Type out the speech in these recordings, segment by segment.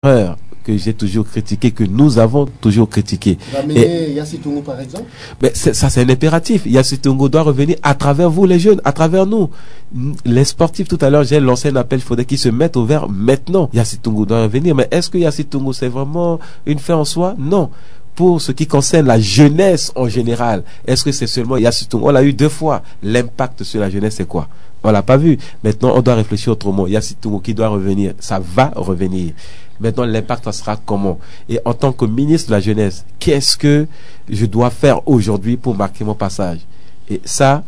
que j'ai toujours critiqué, que nous avons toujours critiqué. Ramener Yassi Tongo par exemple? Mais ça c'est un impératif. Yassi Tongo doit revenir à travers vous les jeunes, à travers nous. Les sportifs, tout à l'heure j'ai lancé un appel, il faudrait qu'ils se mettent au vert maintenant. Yassi Tongo doit revenir, mais est-ce que Yassi Tongo c'est vraiment une fin en soi? Non. Pour ce qui concerne la jeunesse en général, est-ce que c'est seulement Yassi Tongo? On l'a eu 2 fois. L'impact sur la jeunesse c'est quoi? On l'a pas vu. Maintenant on doit réfléchir autrement. Yassi Tongo qui doit revenir, ça va revenir. Maintenant, l'impact, ça sera comment? Et en tant que ministre de la Jeunesse, qu'est-ce que je dois faire aujourd'hui pour marquer mon passage? Et ça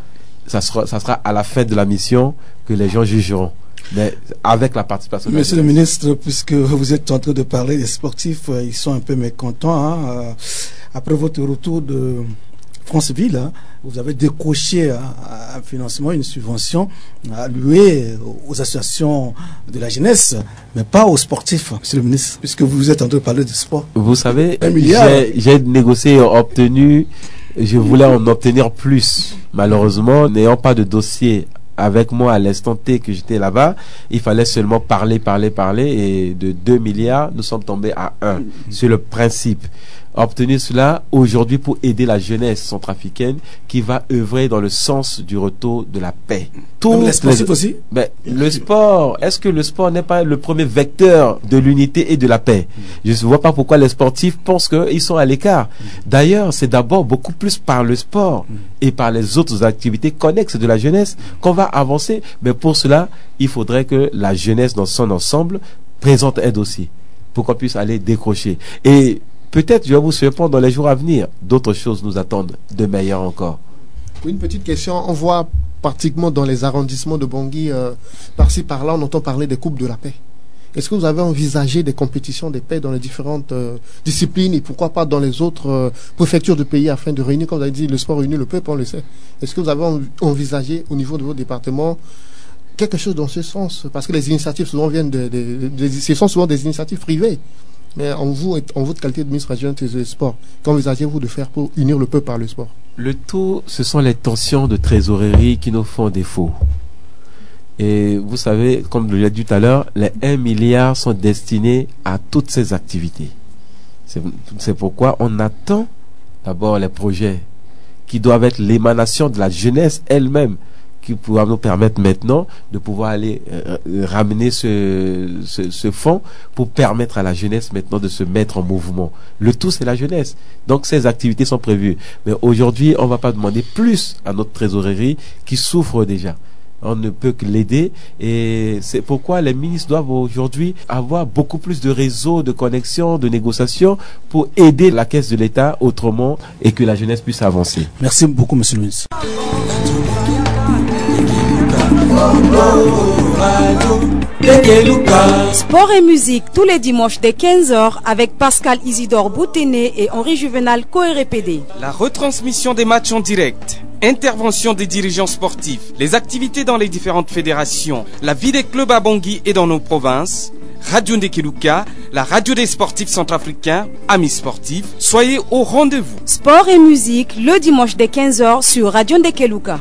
sera à la fin de la mission que les gens jugeront. Mais avec la participation de la Monsieur le ministre, puisque vous êtes en train de parler des sportifs, ils sont un peu mécontents. Après votre retour de Franceville, vous avez décroché un financement, une subvention allouée aux associations de la jeunesse, mais pas aux sportifs, monsieur le ministre, puisque vous êtes en train de parler de sport. Vous savez, j'ai négocié et obtenu, je voulais en obtenir plus. Malheureusement, n'ayant pas de dossier avec moi à l'instant T que j'étais là-bas, il fallait seulement parler, et de 2 milliards, nous sommes tombés à 1. C'est le principe. Obtenir cela aujourd'hui pour aider la jeunesse centrafricaine qui va œuvrer dans le sens du retour de la paix. Les sportifs aussi? Ben, le sport, est-ce que le sport n'est pas le premier vecteur de l'unité et de la paix? Je ne vois pas pourquoi les sportifs pensent qu'ils sont à l'écart. D'ailleurs, c'est d'abord beaucoup plus par le sport et par les autres activités connexes de la jeunesse qu'on va avancer. Mais pour cela, il faudrait que la jeunesse dans son ensemble présente un dossier pour qu'on puisse aller décrocher. Et peut-être, je vais vous surprendre dans les jours à venir, d'autres choses nous attendent de meilleures encore. Oui, une petite question. On voit pratiquement dans les arrondissements de Bangui, par-ci par-là, on entend parler des coupes de la paix. Est-ce que vous avez envisagé des compétitions de paix dans les différentes disciplines et pourquoi pas dans les autres préfectures du pays afin de réunir, comme vous avez dit, le sport réunit le peuple, on le sait. Est-ce que vous avez envisagé au niveau de votre département quelque chose dans ce sens? Parce que les initiatives souvent viennent ce sont souvent des initiatives privées. Mais en votre qualité de ministre régional des sports, qu'envisagez-vous de faire pour unir le peuple par le sport? Le tout, ce sont les tensions de trésorerie qui nous font défaut. Et vous savez, comme je l'ai dit tout à l'heure, les 1 milliard sont destinés à toutes ces activités. C'est pourquoi on attend d'abord les projets qui doivent être l'émanation de la jeunesse elle-même, qui pourra nous permettre maintenant de pouvoir aller ramener ce fonds pour permettre à la jeunesse maintenant de se mettre en mouvement. Le tout, c'est la jeunesse. Donc, ces activités sont prévues. Mais aujourd'hui, on ne va pas demander plus à notre trésorerie qui souffre déjà. On ne peut que l'aider et c'est pourquoi les ministres doivent aujourd'hui avoir beaucoup plus de réseaux, de connexions, de négociations pour aider la caisse de l'État autrement et que la jeunesse puisse avancer. Merci beaucoup, monsieur le ministre. Sport et musique tous les dimanches dès 15h avec Pascal Isidore Bouténé et Henri Juvenal Co-RPD. La retransmission des matchs en direct, intervention des dirigeants sportifs, les activités dans les différentes fédérations, la vie des clubs à Bangui et dans nos provinces. Radio Ndekeluka, la radio des sportifs centrafricains, amis sportifs, soyez au rendez-vous. Sport et musique le dimanche dès 15h sur Radio Ndekeluka.